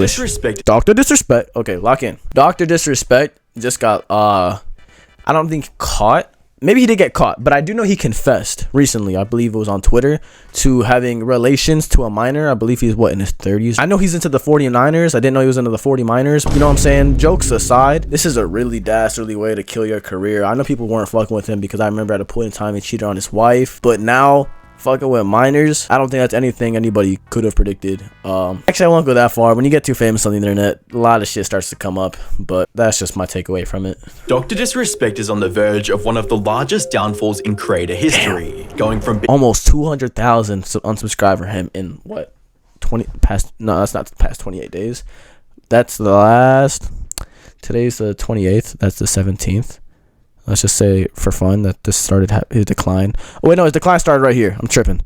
Disrespect. Dr. Disrespect. Okay, lock in. Dr. Disrespect just got I don't think caught. Maybe he did get caught, but I do know he confessed recently. I believe it was on Twitter to having relations to a minor. I believe he's in his 30s. I know he's into the 49ers. I didn't know he was into the 40 minors. You know what I'm saying? Jokes aside, this is a really dastardly way to kill your career. I know people weren't fucking with him because I remember at a point in time he cheated on his wife, but now fucking with minors, I don't think that's anything anybody could have predicted. Actually, I won't go that far. When you get too famous on the internet, a lot of shit starts to come up, but that's just my takeaway from it. Dr. Disrespect is on the verge of one of the largest downfalls in creator history. Damn. Going from almost 200,000 unsubscribe for him in what, that's not the past 28 days. That's the last. Today's the 28th. That's the 17th. Let's just say for fun that this started his decline. Oh wait, no, his decline started right here. I'm tripping.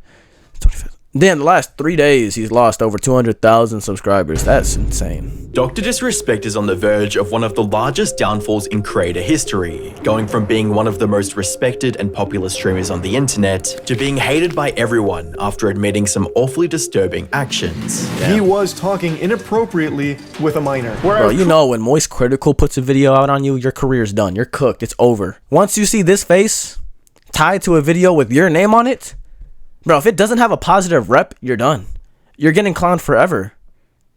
25th. Then the last 3 days, he's lost over 200,000 subscribers. That's insane. Dr. Disrespect is on the verge of one of the largest downfalls in creator history, going from being one of the most respected and popular streamers on the internet to being hated by everyone after admitting some awfully disturbing actions. Damn. He was talking inappropriately with a minor. Bro, you know when Moist Critical puts a video out on you, your career's done. You're cooked. It's over. Once you see this face tied to a video with your name on it, bro, if it doesn't have a positive rep, you're done. You're getting clowned forever.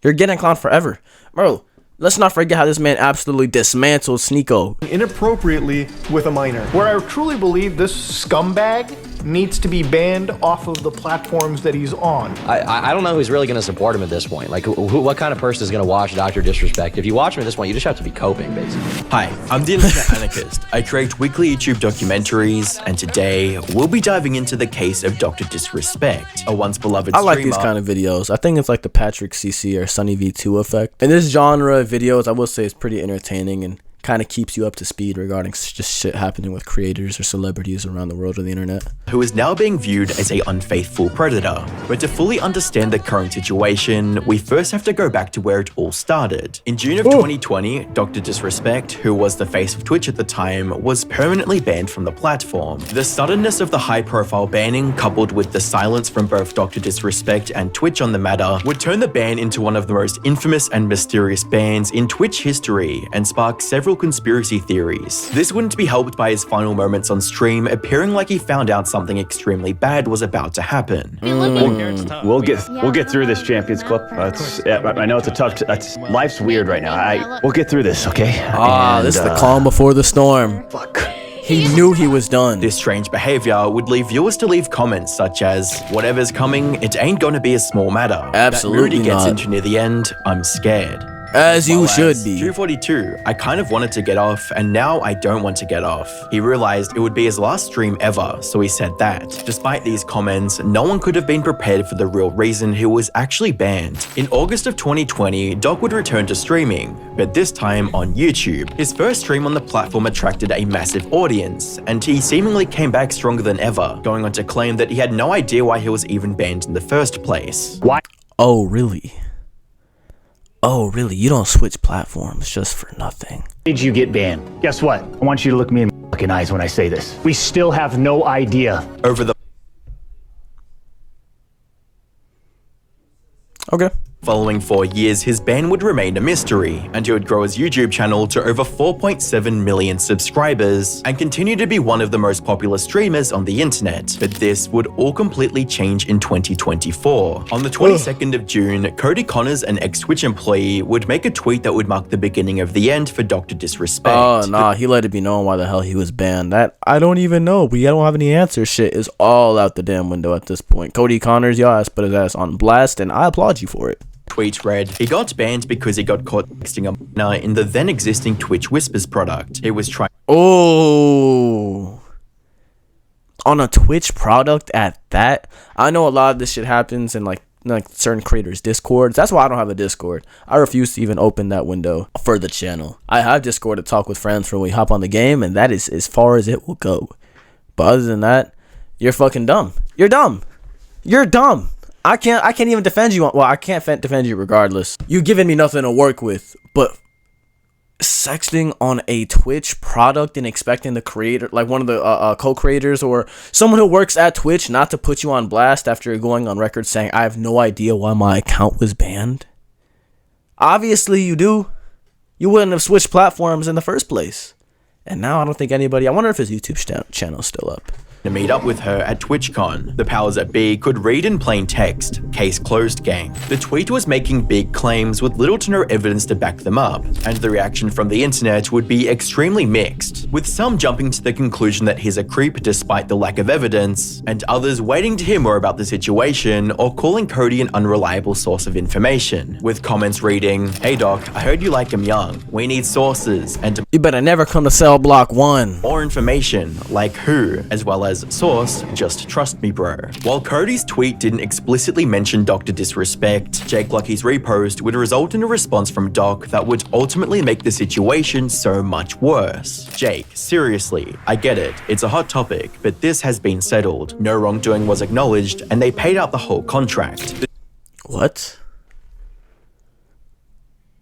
You're getting clowned forever. Bro, let's not forget how this man absolutely dismantled Sneeko inappropriately with a minor. Where I truly believe this scumbag needs to be banned off of the platforms that he's on. I don't know who's really going to support him at this point. Like, what kind of person is going to watch Dr. Disrespect? If you watch him at this point, you just have to be coping, basically. Hi, I'm the Internet Anarchist. I create weekly YouTube documentaries, and today we'll be diving into the case of Dr. Disrespect, a once beloved streamer. I like these kind of videos. I think it's like the Patrick CC or Sunny V2 effect. In this genre of videos, I will say it's pretty entertaining and kind of keeps you up to speed regarding just shit happening with creators or celebrities around the world of the internet. Who is now being viewed as a unfaithful predator. But to fully understand the current situation, we first have to go back to where it all started. In June of 2020, Dr. Disrespect, who was the face of Twitch at the time, was permanently banned from the platform. The suddenness of the high-profile banning, coupled with the silence from both Dr. Disrespect and Twitch on the matter, would turn the ban into one of the most infamous and mysterious bans in Twitch history and spark several conspiracy theories. This wouldn't be helped by his final moments on stream appearing like he found out something extremely bad was about to happen. We'll get through this, Champions Club. I know it's a tough. Life's weird right now. We'll get through this, okay? This is the calm before the storm. Fuck. He knew he was done. This strange behavior would lead viewers to leave comments such as, "Whatever's coming, it ain't gonna be a small matter." Absolutely that Moody gets not. into near the end, I'm scared. As you should be. 242, I kind of wanted to get off, and now I don't want to get off. He realized it would be his last stream ever, so he said that. Despite these comments, no one could have been prepared for the real reason he was actually banned. In August of 2020, Doc would return to streaming, but this time on YouTube. His first stream on the platform attracted a massive audience, and he seemingly came back stronger than ever, going on to claim that he had no idea why he was even banned in the first place. Why? Oh, really? Oh, really? You don't switch platforms just for nothing. Did you get banned? Guess what? I want you to look me in the fucking eyes when I say this. We still have no idea. Over the Okay. following 4 years, his ban would remain a mystery, and he would grow his YouTube channel to over 4.7 million subscribers and continue to be one of the most popular streamers on the internet. But this would all completely change in 2024. On the 22nd of June, Cody Connors, an ex-Twitch employee, would make a tweet that would mark the beginning of the end for Dr. Disrespect. Oh, nah, he let it be known why the hell he was banned. That, I don't even know. We don't have any answers. Shit is all out the damn window at this point. Cody Connors, y'all ass put his ass on blast, and I applaud you for it. Tweet read, he got banned because he got caught texting a minor in the then existing Twitch Whispers product. He was trying. Oh, on a Twitch product at that. I know a lot of this shit happens in like certain creators' Discords. That's why I don't have a Discord. I refuse to even open that window for the channel. I have Discord to talk with friends when we hop on the game, and that is as far as it will go. But other than that, you're fucking dumb. You're dumb. You're dumb. I can't even defend you. Well, I can't defend you regardless. You've given me nothing to work with, but sexting on a Twitch product and expecting the creator, like one of the co-creators or someone who works at Twitch, not to put you on blast after going on record saying, I have no idea why my account was banned. Obviously you do. You wouldn't have switched platforms in the first place. And now I don't think anybody... I wonder if his YouTube channel is still up. To meet up with her at TwitchCon. The powers that be could read in plain text, case closed gang. The tweet was making big claims with little to no evidence to back them up, and the reaction from the internet would be extremely mixed, with some jumping to the conclusion that he's a creep despite the lack of evidence, and others waiting to hear more about the situation or calling Cody an unreliable source of information, with comments reading, "Hey doc, I heard you like him young. We need sources, and You better never come to cell block 1. more information, like who, as well as source, just trust me bro." While Cody's tweet didn't explicitly mention Dr. Disrespect, Jake Lucky's repost would result in a response from Doc that would ultimately make the situation so much worse. "Jake, seriously, I get it, it's a hot topic, but this has been settled. No wrongdoing was acknowledged, and they paid out the whole contract." What?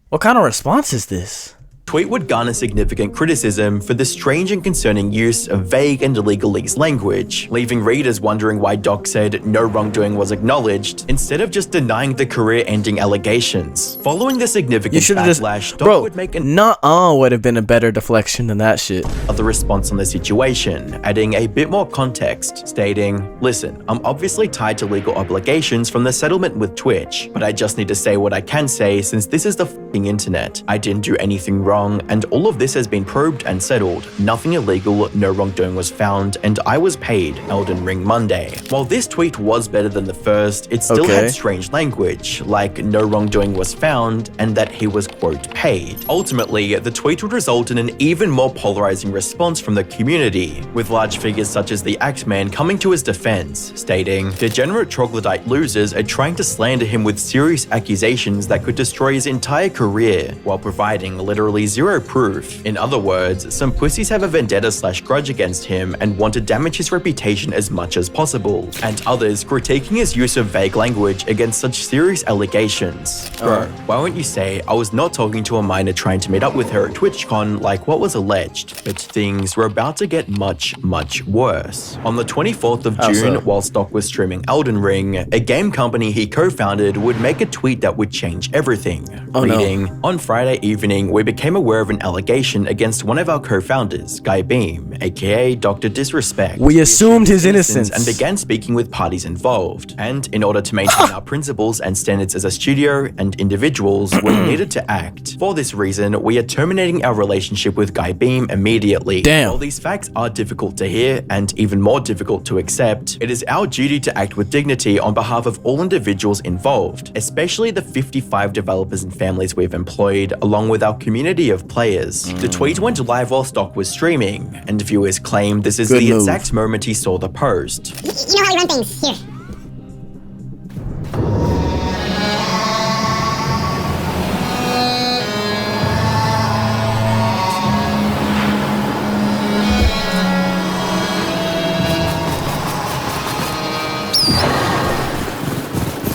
What kind of response is this? Tweet would garner significant criticism for the strange and concerning use of vague and legalese language, leaving readers wondering why Doc said no wrongdoing was acknowledged instead of just denying the career-ending allegations. Following the significant backlash, Doc would make would have been a better deflection than that shit. Another response on the situation, adding a bit more context, stating, "Listen, I'm obviously tied to legal obligations from the settlement with Twitch, but I just need to say what I can say since this is the f***ing internet. I didn't do anything wrong, and all of this has been probed and settled. Nothing illegal, no wrongdoing was found, and I was paid. Elden Ring Monday." While this tweet was better than the first, it still had strange language, like no wrongdoing was found and that he was quote paid. Ultimately, the tweet would result in an even more polarizing response from the community, with large figures such as the Axeman coming to his defense, stating, "Degenerate troglodyte losers are trying to slander him with serious accusations that could destroy his entire career, while providing literally zero proof. In other words, some pussies have a vendetta/grudge against him and want to damage his reputation as much as possible, and others critiquing his use of vague language against such serious allegations. Bro, why won't you say, I was not talking to a minor trying to meet up with her at TwitchCon like what was alleged, but things were about to get much, much worse. On the 24th of June, while Stock was streaming Elden Ring, a game company he co-founded would make a tweet that would change everything. Reading, "On Friday evening, we became aware of an allegation against one of our co-founders, Guy Beam, aka Dr. Disrespect. We assumed his innocence and began speaking with parties involved. And in order to maintain our principles and standards as a studio and individuals, we needed to act. For this reason, we are terminating our relationship with Guy Beam immediately." Damn. While these facts are difficult to hear and even more difficult to accept, it is our duty to act with dignity on behalf of all individuals involved, especially the 55 developers and families we've employed, along with our community of players. The tweet went live while Stock was streaming, and viewers claim this is the exact moment he saw the post. You know how we run things here.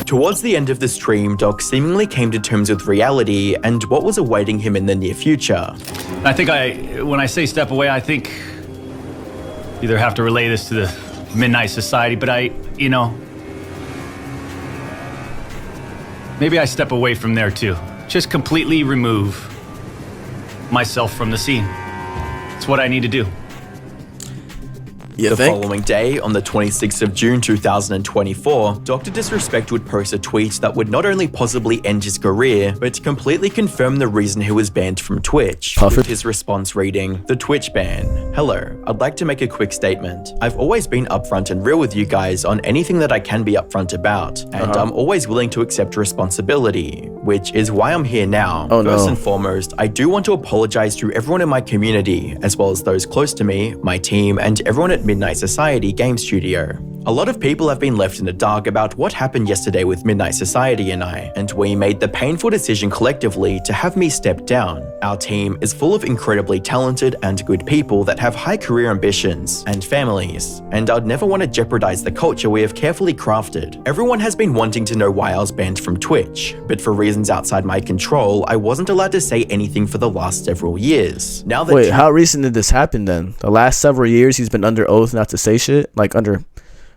Towards the end of the stream, Doc seemingly came to terms with reality and what was awaiting him in the near future. I think when I say step away, I think either have to relay this to the Midnight Society, but maybe I step away from there too. Just completely remove myself from the scene. It's what I need to do. The following day, on the 26th of June 2024, Dr. Disrespect would post a tweet that would not only possibly end his career, but completely confirm the reason he was banned from Twitch. With his response reading, "The Twitch ban. Hello, I'd like to make a quick statement. I've always been upfront and real with you guys on anything that I can be upfront about, and I'm always willing to accept responsibility, which is why I'm here now. First and foremost, I do want to apologize to everyone in my community, as well as those close to me, my team, and everyone at Midnight Society Game Studio. A lot of people have been left in the dark about what happened yesterday with Midnight Society and I, and we made the painful decision collectively to have me step down. Our team is full of incredibly talented and good people that have high career ambitions and families, and I'd never want to jeopardize the culture we have carefully crafted. Everyone has been wanting to know why I was banned from Twitch, but for reasons outside my control, I wasn't allowed to say anything for the last several years. Now that Wait, how recent did this happen then? The last several years he's been under oath not to say shit? Like under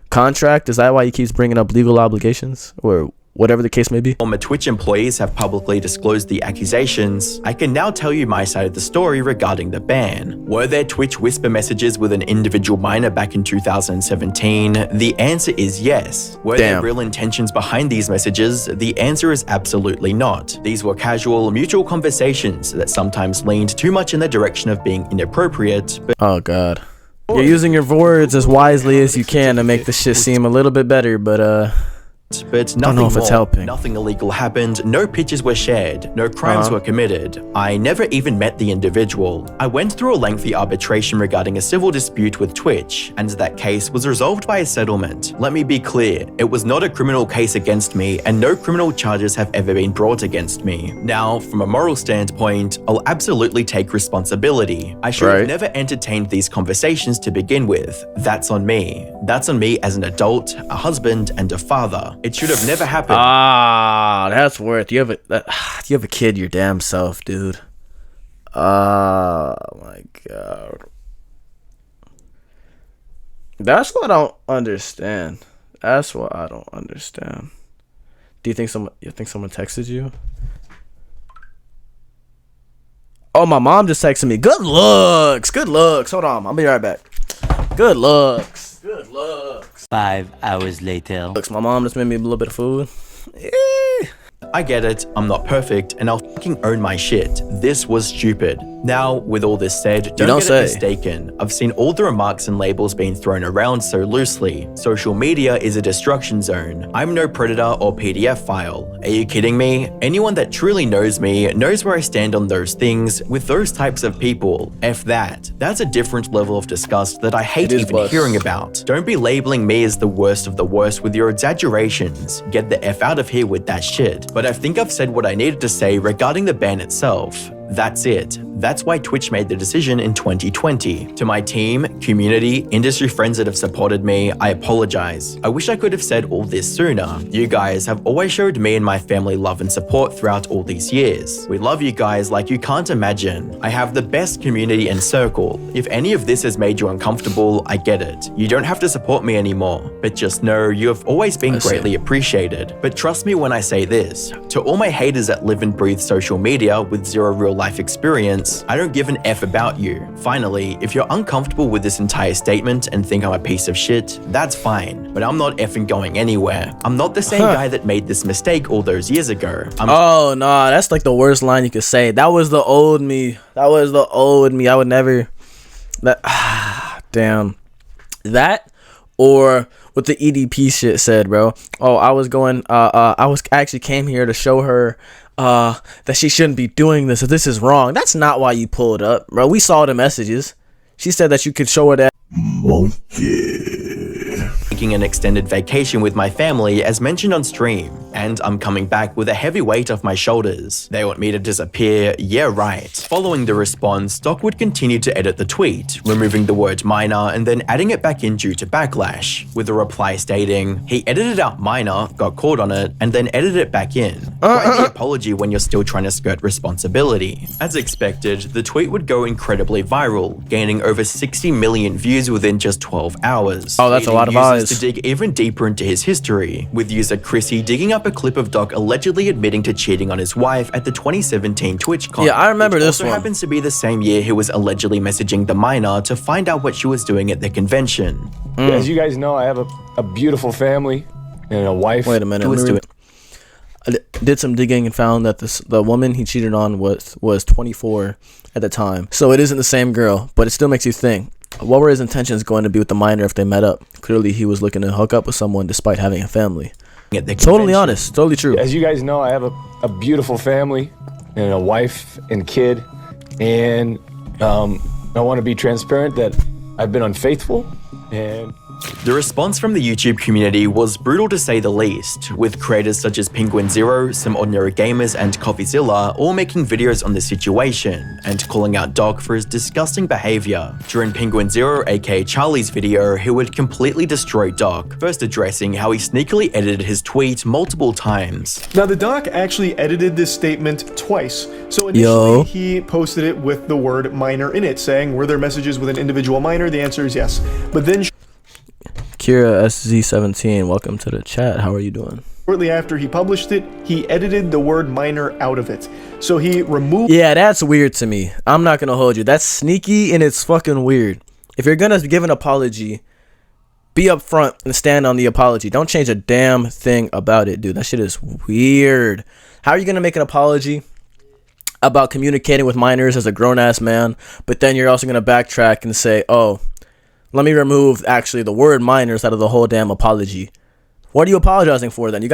contract? Is that why he keeps bringing up legal obligations? Or whatever the case may be. Former Twitch employees have publicly disclosed the accusations, I can now tell you my side of the story regarding the ban. Were there Twitch whisper messages with an individual minor back in 2017? The answer is yes. Were there real intentions behind these messages? The answer is absolutely not. These were casual, mutual conversations that sometimes leaned too much in the direction of being inappropriate, but oh god. You're using your words as wisely as you can to make the shit seem a little bit better, but nothing don't know if it's helping. Nothing illegal happened, no pictures were shared, no crimes were committed. I never even met the individual. I went through a lengthy arbitration regarding a civil dispute with Twitch, and that case was resolved by a settlement. Let me be clear, it was not a criminal case against me, and no criminal charges have ever been brought against me. Now, from a moral standpoint, I'll absolutely take responsibility. I should have never entertained these conversations to begin with. That's on me. That's on me as an adult, a husband, and a father. It should have never happened. Ah, that's worth. You have a kid your damn self, dude. Oh my god. That's what I don't understand. That's what I don't understand. Do you think someone texted you? Oh, my mom just texted me. Good looks. Good looks. Hold on. I'll be right back. Good looks. Good looks. 5 hours later. Looks, my mom just made me a little bit of food. I get it, I'm not perfect, and I'll fucking own my shit. This was stupid. Now, with all this said, don't get it mistaken. I've seen all the remarks and labels being thrown around so loosely. Social media is a destruction zone. I'm no predator or PDF file. Are you kidding me? Anyone that truly knows me knows where I stand on those things with those types of people. F that. That's a different level of disgust that I hate even hearing about. Don't be labeling me as the worst of the worst with your exaggerations. Get the F out of here with that shit. But I think I've said what I needed to say regarding the ban itself. That's it. That's why Twitch made the decision in 2020. To my team, community, industry friends that have supported me, I apologize. I wish I could have said all this sooner. You guys have always showed me and my family love and support throughout all these years. We love you guys like you can't imagine. I have the best community and circle. If any of this has made you uncomfortable, I get it. You don't have to support me anymore. But just know you have always been greatly appreciated. But trust me when I say this. To all my haters that live and breathe social media with zero real life experience, I don't give an F about you. Finally, if you're uncomfortable with this entire statement and think I'm a piece of shit, that's fine. But I'm not effing going anywhere. I'm not the same guy that made this mistake all those years ago. Oh, no, that's like the worst line you could say. That was the old me. That was the old me. I would never... Damn. That or what the EDP shit said, bro. Oh, I actually came here to show her that she shouldn't be doing this, if this is wrong. That's not why you pulled up, bro. We saw the messages. She said that you could show her that. Taking an extended vacation with my family as mentioned on stream, and I'm coming back with a heavy weight off my shoulders. They want me to disappear, yeah right. Following the response, Doc would continue to edit the tweet, removing the word minor and then adding it back in due to backlash, with a reply stating, he edited out minor, got caught on it, and then edited it back in. Write the apology when you're still trying to skirt responsibility. As expected, the tweet would go incredibly viral, gaining over 60 million views within just 12 hours. Oh, that's a lot of eyes. To dig even deeper into his history, with user Chrissy digging up a clip of Doc allegedly admitting to cheating on his wife at the 2017 TwitchCon. Yeah, I remember this one. Also happens to be the same year he was allegedly messaging the minor to find out what she was doing at the convention. As you guys know, I have a beautiful family and a wife. Wait a minute. I did some digging and found that the woman he cheated on was 24 at the time. So it isn't the same girl, but it still makes you think. What were his intentions going to be with the minor if they met up? Clearly, he was looking to hook up with someone despite having a family. Totally honest. Totally true. As you guys know, I have a beautiful family and a wife and kid. And I want to be transparent that I've been unfaithful. And the response from the YouTube community was brutal to say the least, with creators such as Penguin Zero, Some Ordinary Gamers, and Coffeezilla all making videos on the situation and calling out Doc for his disgusting behavior. During Penguin Zero, aka Charlie's video, he would completely destroy Doc, first addressing how he sneakily edited his tweet multiple times. Now, the doc actually edited this statement twice. So initially, he posted it with the word minor in it, saying, were there messages with an individual minor? The answer is yes. But then Kira SZ17, welcome to the chat. How are you doing? shortly after he published it, he edited the word minor out of it. So he removed... Yeah, that's weird to me. I'm not gonna hold you. That's sneaky and it's fucking weird. If you're gonna give an apology, be upfront and stand on the apology. Don't change a damn thing about it, dude. That shit is weird. How are you gonna make an apology about communicating with minors as a grown-ass man, but then you're also gonna backtrack and say, oh, let me remove actually the word minors out of the whole damn apology? What are you apologizing for then? You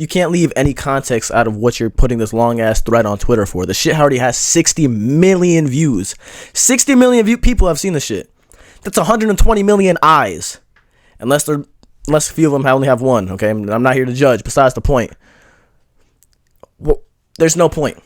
can't leave any context out of what you're putting this long-ass thread on Twitter for. The shit already has 60 million views. 60 million people have seen the shit. That's 120 million eyes. Unless a few of them only have one, okay? I'm not here to judge. Besides the point. Well, there's no point.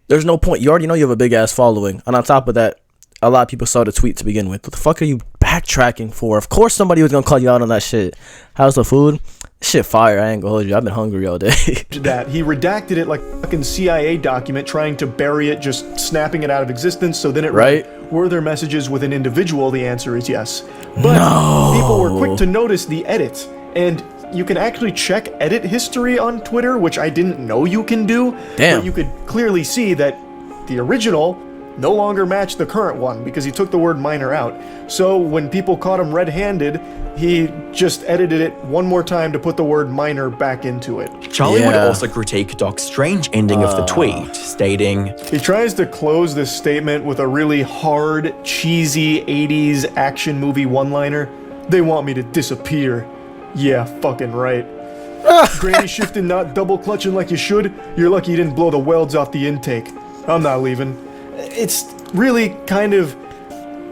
There's no point. You already know you have a big-ass following. And on top of that, a lot of people saw the tweet to begin with. What the fuck are you backtracking for? Of course somebody was going to call you out on that shit. How's the food? Shit fire. I ain't gonna hold you. I've been hungry all day. that he redacted it like a fucking CIA document, trying to bury it, just snapping it out of existence. So then it right? Were there messages with an individual? The answer is yes. But people were quick to notice the edit, and you can actually check edit history on Twitter, which I didn't know you can do. Damn. But you could clearly see that the original no longer matched the current one because he took the word minor out. So when people caught him red-handed, he just edited it one more time to put the word minor back into it. Charlie would also critique Doc's strange ending of the tweet, stating, he tries to close this statement with a really hard, cheesy 80s action movie one-liner. They want me to disappear. Yeah, fucking right. Granny shifting, not double clutching like you should. You're lucky you didn't blow the welds off the intake. I'm not leaving. It's really kind of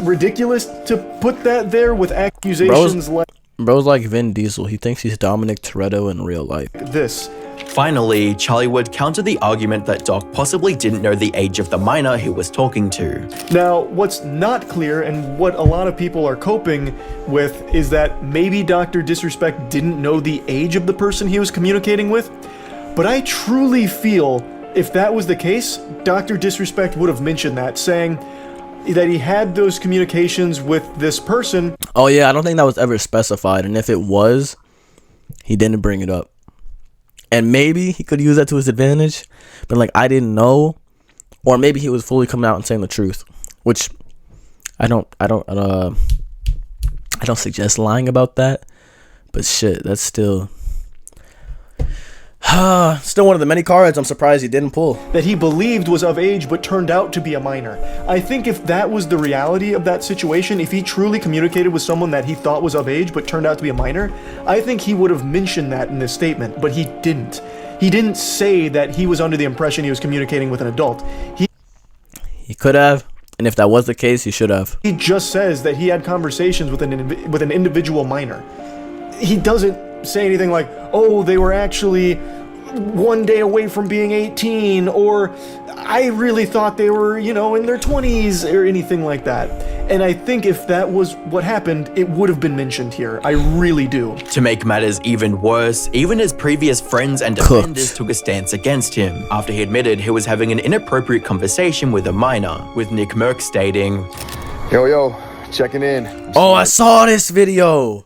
ridiculous to put that there with accusations Bro's like Vin Diesel. He thinks he's Dominic Toretto in real life. This. Finally, Charlie would counter the argument that Doc possibly didn't know the age of the minor he was talking to. Now, what's not clear and what a lot of people are coping with is that maybe Dr. Disrespect didn't know the age of the person he was communicating with, but I truly feel if that was the case, Dr. Disrespect would have mentioned that, saying that he had those communications with this person. Oh yeah, I don't think that was ever specified, and if it was, he didn't bring it up. And maybe he could use that to his advantage, but like, I didn't know, or maybe he was fully coming out and saying the truth, which I don't suggest lying about that, but shit, that's still one of the many cards I'm surprised he didn't pull. That he believed was of age but turned out to be a minor. I think if that was the reality of that situation, if he truly communicated with someone that he thought was of age but turned out to be a minor, I think he would have mentioned that in this statement, but he didn't. He didn't say that he was under the impression he was communicating with an adult. He could have, and if that was the case, he should have. He just says that he had conversations with an individual minor. He doesn't say anything like, oh, they were actually one day away from being 18, or I really thought they were, in their 20s, or anything like that. And I think if that was what happened, it would have been mentioned here. I really do. To make matters even worse, even his previous friends and defenders took a stance against him after he admitted he was having an inappropriate conversation with a minor, with Nick Merck stating, Yo, checking in. Oh, I saw this video.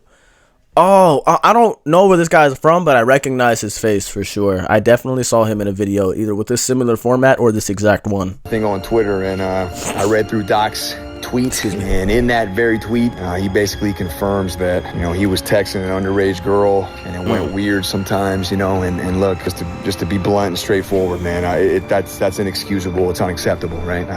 Oh, I don't know where this guy's from, but I recognize his face for sure. I definitely saw him in a video, either with this similar format or this exact one. Thing on Twitter, and I read through Doc's tweet, and in that very tweet, he basically confirms that, he was texting an underage girl, and it went weird sometimes, and look, just to be blunt and straightforward, man, that's inexcusable, it's unacceptable, right?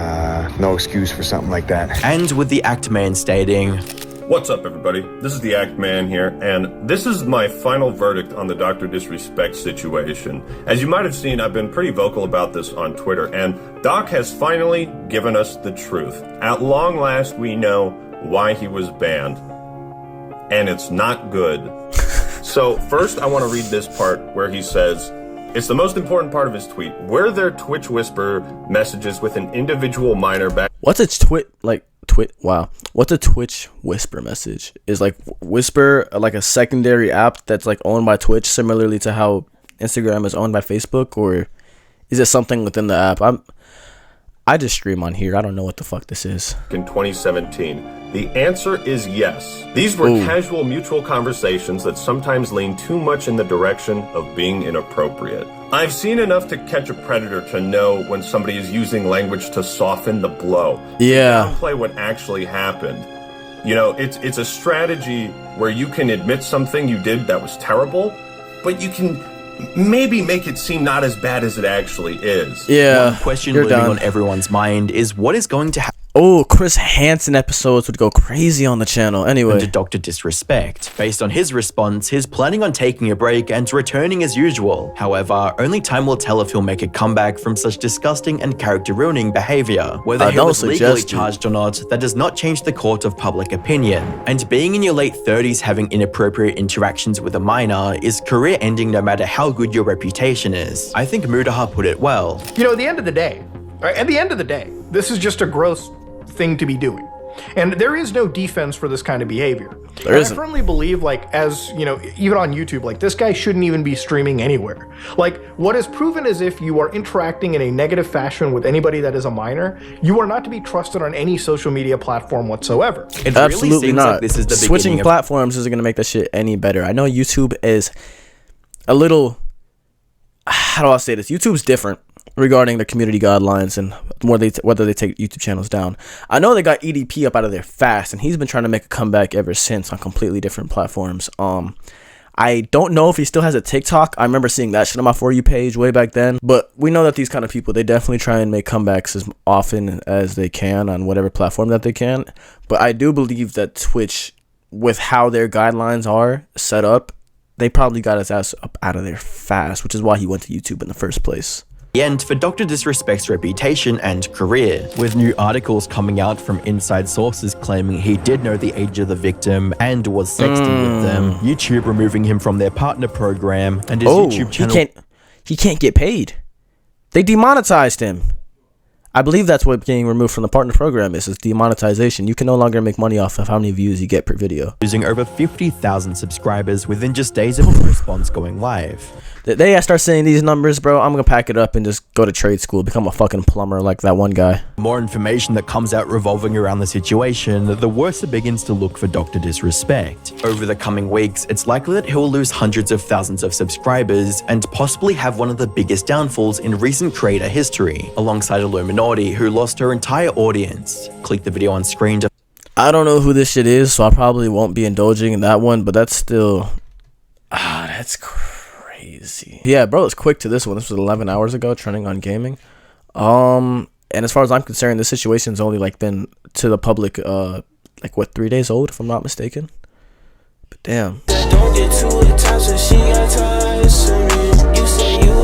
No excuse for something like that. And with the Act Man stating, what's up, everybody? This is the Act Man here, and this is my final verdict on the Dr. Disrespect situation. As you might have seen, I've been pretty vocal about this on Twitter, and Doc has finally given us the truth. At long last, we know why he was banned, and it's not good. So first, I want to read this part where he says, it's the most important part of his tweet. Were there Twitch Whisper messages with an individual minor back? What's a Wow. What's a Twitch Whisper message? Is like Whisper like a secondary app that's like owned by Twitch, similarly to how Instagram is owned by Facebook, or is it something within the app? I just stream on here. I don't know what the fuck this is. In 2017? The answer is yes. These were casual mutual conversations that sometimes lean too much in the direction of being inappropriate. I've seen enough to catch a predator to know when somebody is using language to soften the blow. Yeah. To downplay what actually happened. You know, it's a strategy where you can admit something you did that was terrible, but you can maybe make it seem not as bad as it actually is. Yeah. One question living on everyone's mind is what is going to happen. Oh, Chris Hansen episodes would go crazy on the channel. Anyway. To Dr. Disrespect. Based on his response, he's planning on taking a break and returning as usual. However, only time will tell if he'll make a comeback from such disgusting and character-ruining behavior. Whether he was legally charged or not, that does not change the court of public opinion. And being in your late 30s having inappropriate interactions with a minor is career-ending no matter how good your reputation is. I think Mudaha put it well. You know, at the end of the day, this is just a gross thing to be doing. And there is no defense for this kind of behavior. I firmly believe, like, as, you know, even on YouTube, like, this guy shouldn't even be streaming anywhere. Like, what is proven is if you are interacting in a negative fashion with anybody that is a minor, you are not to be trusted on any social media platform whatsoever. It absolutely really seems not. Like this is the Switching platforms isn't going to make that shit any better. I know YouTube is a little, how do I say this? YouTube's different regarding the community guidelines and whether they take YouTube channels down. I know they got EDP up out of there fast, and he's been trying to make a comeback ever since on completely different platforms. I don't know if he still has a TikTok. I remember seeing that shit on my For You page way back then. But we know that these kind of people, they definitely try and make comebacks as often as they can on whatever platform that they can. But I do believe that Twitch, with how their guidelines are set up, they probably got his ass up out of there fast, which is why he went to YouTube in the first place. And for Dr. Disrespect's reputation and career, with new articles coming out from inside sources claiming he did know the age of the victim and was sexting with them, YouTube removing him from their partner program, and his YouTube channel. He can't get paid. They demonetized him. I believe that's what getting removed from the partner program is demonetization. You can no longer make money off of how many views you get per video. Losing over 50,000 subscribers within just days of the response going live. The day I start saying these numbers, bro, I'm gonna pack it up and just go to trade school, become a fucking plumber like that one guy. More information that comes out revolving around the situation, the worse it begins to look for Dr. Disrespect. Over the coming weeks, it's likely that he'll lose hundreds of thousands of subscribers and possibly have one of the biggest downfalls in recent creator history, alongside Illuminati, who lost her entire audience. Click the video on screen to... I don't know who this shit is, so I probably won't be indulging in that one, but that's still... that's crazy. Yeah, bro, it's quick to this one. This was 11 hours ago, trending on gaming. And as far as I'm concerned, this situation's only like been to the public, like what, 3 days old, if I'm not mistaken. But damn. Don't get too attached, she got tired. You say you